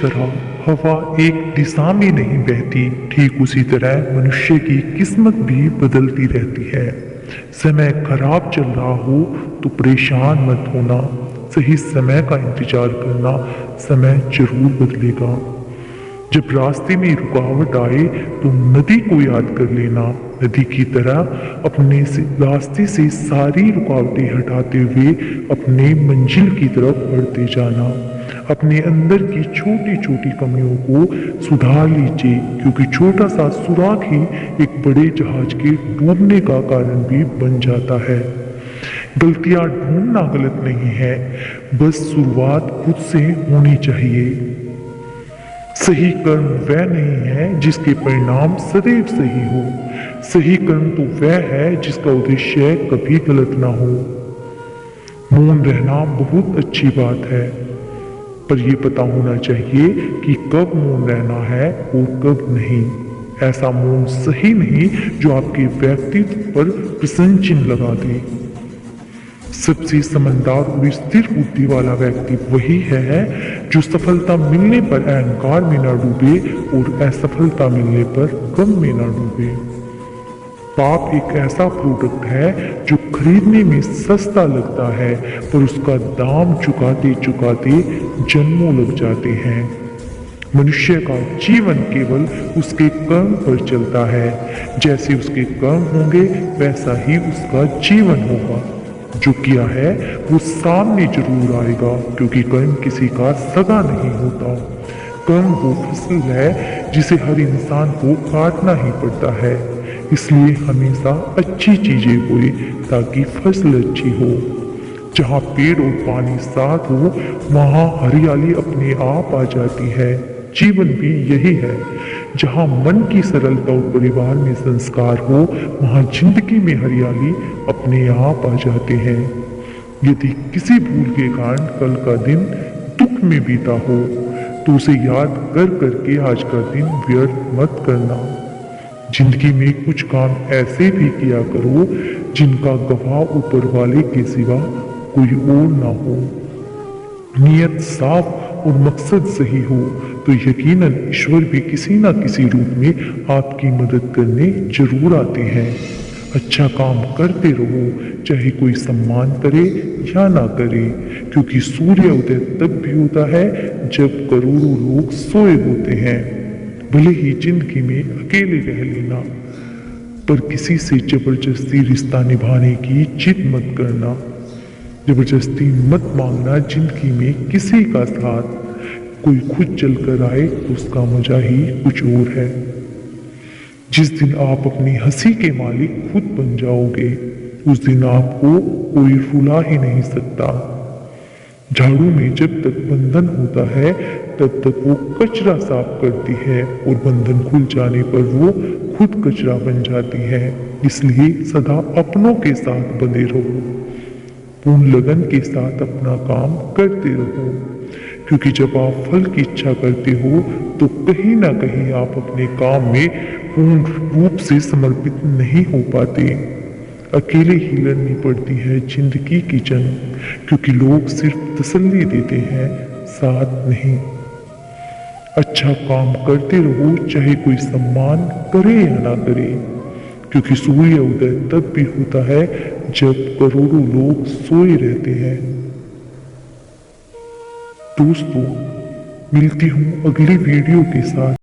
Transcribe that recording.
तरह हवा एक दिशा में नहीं बहती, ठीक उसी तरह मनुष्य की किस्मत भी बदलती रहती है। समय खराब चल रहा हो तो परेशान मत होना, सही समय का इंतजार करना, समय जरूर बदलेगा। जब रास्ते में रुकावट आए तो नदी को याद कर लेना, नदी की तरह अपने से रास्ते से सारी रुकावटें हटाते हुए अपने मंजिल की तरफ बढ़ते जाना। अपने अंदर की छोटी छोटी कमियों को सुधार लीजिए, क्योंकि छोटा सा सुराख ही एक बड़े जहाज के डूबने का कारण भी बन जाता है। गलतियां ढूंढना गलत नहीं है, बस शुरुआत खुद से होनी चाहिए। सही कर्म वह नहीं है जिसके परिणाम सदैव सही हो, सही कर्म तो वह है जिसका उद्देश्य कभी गलत ना हो। मौन रहना बहुत अच्छी बात है, पर यह पता होना चाहिए कि कब मौन रहना है और कब नहीं। ऐसा मौन सही नहीं जो आपके व्यक्तित्व पर प्रश्न चिन्ह लगा दे। सबसे समझदार और स्थिर बुद्धि वाला व्यक्ति वही है जो सफलता मिलने पर अहंकार में न डूबे और असफलता मिलने पर गम में न डूबे। पाप एक ऐसा प्रोडक्ट है जो खरीदने में सस्ता लगता है, पर उसका दाम चुकाते चुकाते जन्मों लग जाते हैं। मनुष्य का जीवन केवल उसके कर्म पर चलता है, जैसे उसके कर्म होंगे वैसा ही उसका जीवन होगा। जो किया है वो सामने जरूर आएगा, क्योंकि कर्म किसी का सगा नहीं होता। कर्म वो फसल है जिसे हर इंसान को काटना ही पड़ता है, इसलिए हमेशा अच्छी चीजें बोए ताकि फसल अच्छी हो। जहाँ पेड़ और पानी साथ हो वहाँ हरियाली अपने आप आ जाती है। जीवन भी यही है, जहाँ मन की सरलता और परिवार में संस्कार हो वहाँ जिंदगी में हरियाली अपने आप आ जाते हैं। यदि किसी भूल के कारण कल का दिन दुख में बीता हो तो उसे याद कर करके आज का दिन व्यर्थ मत करना। जिंदगी में कुछ काम ऐसे भी किया करो जिनका गवाह ऊपर वाले के सिवा कोई और ना हो। नियत साफ और मकसद सही हो तो यकीनन ईश्वर भी किसी न किसी रूप में आपकी मदद करने जरूर आते हैं। अच्छा काम करते रहो, चाहे कोई सम्मान करे या ना करे, क्योंकि सूर्य उदय तब भी होता है जब करोड़ों लोग सोए होते हैं। भले ही जिंदगी में अकेले रह लेना, पर किसी से जबरदस्ती रिश्ता निभाने की जिद मत करना। जबरदस्ती मत मांगना जिंदगी में किसी का साथ। कोई खुद चल कर आए तो उसका मजा ही कुछ और है। जिस दिन आप अपनी हंसी के मालिक खुद बन जाओगे उस दिन आपको कोई रुला ही नहीं सकता। झाड़ू में जब तक बंधन होता है तब तक वो कचरा साफ करती है, और बंधन खुल जाने पर वो खुद कचरा बन जाती है। इसलिए सदा अपनों के साथ बंधे रहो, पूर्ण लगन के साथ अपना काम करते रहो, क्योंकि जब आप फल की इच्छा करते हो तो कहीं ना कहीं आप अपने काम में पूर्ण रूप से समर्पित नहीं हो पाते। अकेले ही लड़नी पड़ती है जिंदगी की जंग, क्योंकि लोग सिर्फ तसल्ली देते हैं, साथ नहीं। अच्छा काम करते रहो, चाहे कोई सम्मान करे या ना करे, क्योंकि सूर्य उदय तब भी होता है जब करोड़ों लोग सोए रहते हैं। दोस्तों, मिलती हूँ अगली वीडियो के साथ।